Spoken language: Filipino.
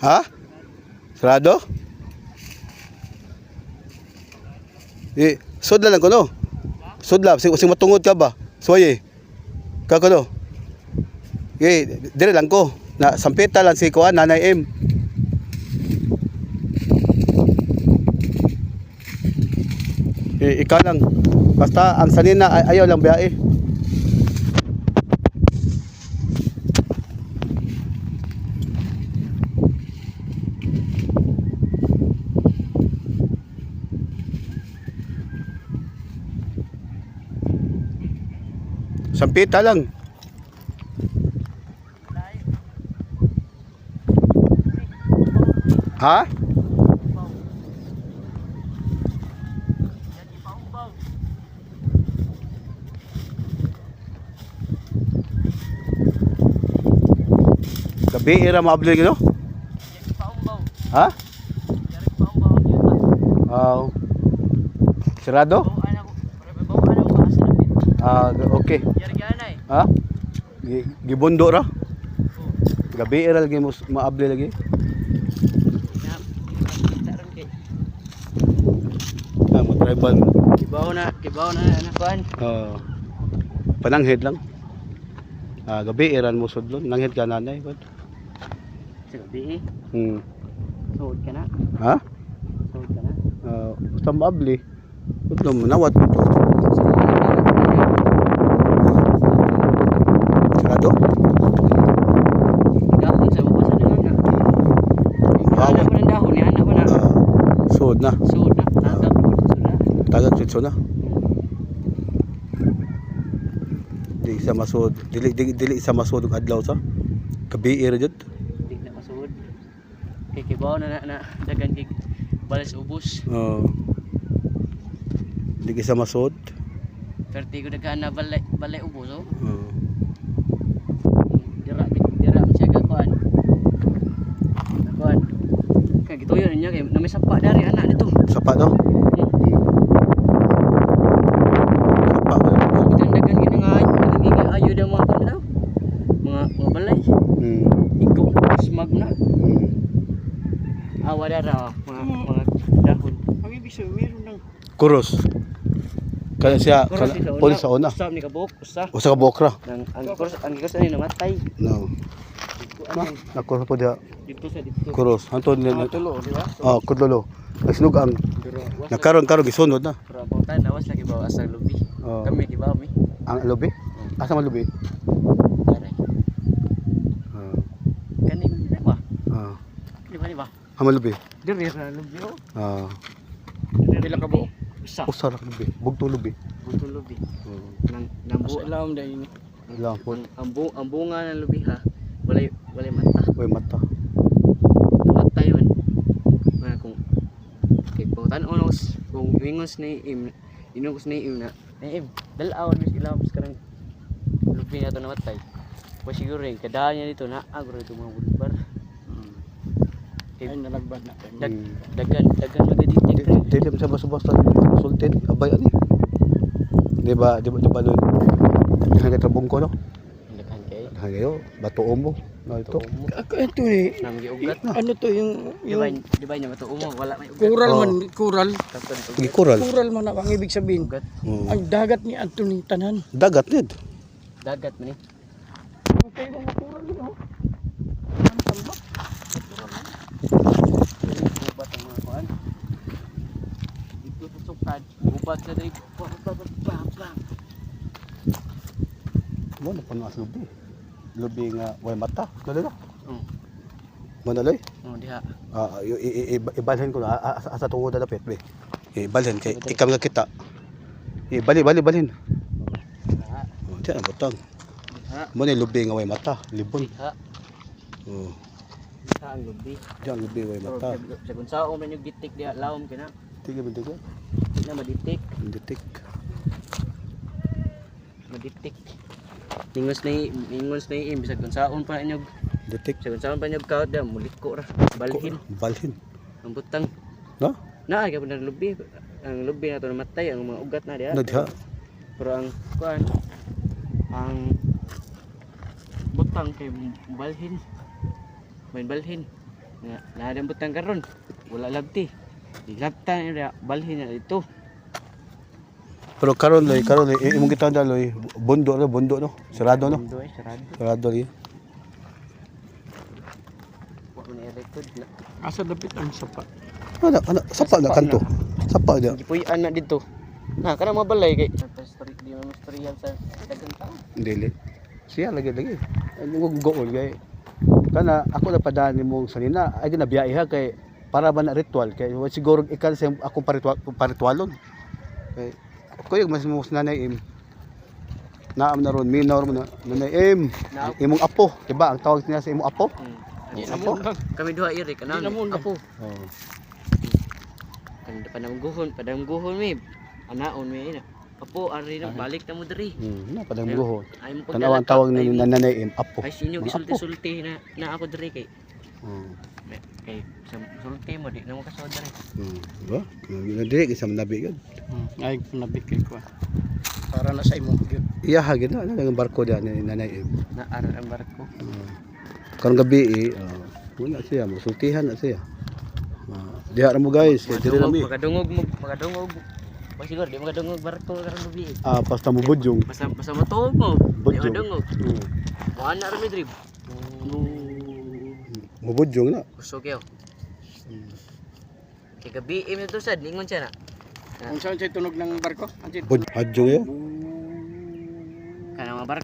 Ha? Sarado? Sudla lang ko no. Sudla, sing matungod ka ba? Suwaye. Kako no. Dire lang ko. Na sampita lang si kuan Nanay M. Ikaw lang. Basta ang sanina ayaw lang biyahe. Sampita lang. Ha? Gabi ira maabli gino? Ha? Sarado? Okay. Ha? Gibondo ra? Gabi ira lagi maabli lagi. Tribal. Kibaw na kuan. Pananghid lang. Gabi iran mo sudlon, nanghid ka nanay bud. Sa gabi. Suod ka na. Ha? Suod ka na. Basta maabli. Putlo mo nawat ito. Sarado? Dahon sa mabasan na nga. Ano pa ng dahon ni ana pa na. Suod na. Suod na. Tagad sitso na. Dili sa masud, dili sa masud og adlaw sa. Gabi ira jud. Di na masud. Kay kibaw na dagan gig balas ubos. Dili sa masud. Perti ko dagan na balay ubos oh. Dira siya ka kuan. Kuan. Kay gituyo niya kay nami sapa dari anak nito. Sapa daw. Mga balay. Ikaw smag na. Wala ra mga dahon. Ang ibig sabihin meron nang Kuros. Kaya siya pulis sa una. Usa ni kabuk, usa. Usa ka bokra. Ang kuros ani namatay. No. Nakuros po dia. Dito sa dito. Kuros. Anton ni tulo, di ba? kudlolo. Kasnog ang nakaron gisunod na. Pero ang pangtan nawas lagi bawa sa lubi. Kami gibaw mi. Ang lubi? Asa man lubi? Kani ba? Di ba? Ang lubi. Diri ra lubi oh. Pila ka buok? Usa ra lubi. Bugto lubi. Bugto lubi. Nang buo ilawom dai ini. Ilawom po. Ang bunga ng lubi ha. Walay mata. Way mata. Mata yun. Kung kay pautan unos kung wingos ni inugos ni na dalaw mis ilawom karang lubi na to namatay. Pa siguro rin kadaan niya dito na agro ito mga bulbar. Ay nalagbad na. Dagan magaditik. Dilim sa basta-basta sultan abay ani. Di ba lol. Hanggang trabong ko no. Daghan kay. Hayo bato mo. No ito. Ako ito ni. Namgi ugat. Ano to yung Di ba niya matuo mo wala may ugat. Kural. Kural man ang ibig sabihin. Ugat. Ang dagat ni Anthony tanan. Dagat nid. Dagat man ni. Okay mga kural din oh. Ubat ang mga kuan. Dito sa sukad. Ubat sa diri. Bam. Mo na panas lubi. Lubi nga way mata. Dali na. Manaloy? Diha. Ibalhin ko na asa tungod na pet be. Ibalhin kay ikam nga kita. Balhin. Diyan ang butang. Mo ni lubi nga way mata, libon. Sa ang lubi. Diyan lubi way mata. Sa kung saan man yung gitik diha lawom kina. Tiga bintiga. Na maditik. Maditik. Ingos na yung bisag kung saan pa inyo. Detik. Sa kung saan pa inyo kaut diha muliko ra. Balhin. Ang butang. No? Na kay pud lubi. Ang lubi na to namatay ang mga ugat na diha. Diha. Pero ang kuan ang butang kay balhin. Main balhin. Nadambot ang karon. Wala labti. Diglapta niya balhin na dito. Pero karon loy, imong kita loy, bundo no. Sarado no. Mundo ay sarado. Sarado rin. Wa man i-record na. Asa dapit ang sapa. Ano, sapa na kanto. Sapa dia. Gipuy-an na dito. Na kana mabalay kay story di man storyan sa daghang taon. Dili. Siya lagi. Ano gool kay kana ako napadaan nimo sanina ay ginabiyahe kay para ba na ritual kay siguro ikan sa akong paritualon. Kay ako yung mas nanay im. Naam na ron minor mo na nanay im. Imong apo, diba? Ang tawag niya sa imong apo. Di Apo. na mo. Kami duha iri kana Di na mo na. apo. Oh. Kan padangguhon mi. Anaon mi ina. Apo ari na balik na mo diri. Na padang buho. Ay mo Tanaw ang tawag ni nanay im apo. Ay sinyo Mga apo. gisulti-sulti na ako diri kay kay sa sulti mo di na mo kasod diri. Diba? Dili kisam nabi gud. Ay nabit kay ko. Para na sa imo gyud. Iya hagid na ang barko dia ni nanay im. Na aral ang barko. Karong gabi wala siya musultihan na siya. Diha ra mo guys, kay dili lami. Magadungog. Ba siguro di magadungog barko karong gabi. Basta mo budyong. Basta matuog mo. Di Budyong. magadungog. Mo ana ra mi drib. Mubudyong na. Kusog yaw. Kay gabi im na to sad ningon siya na. Kung saan siya tunog ng barko? Anjit. Budyong yo.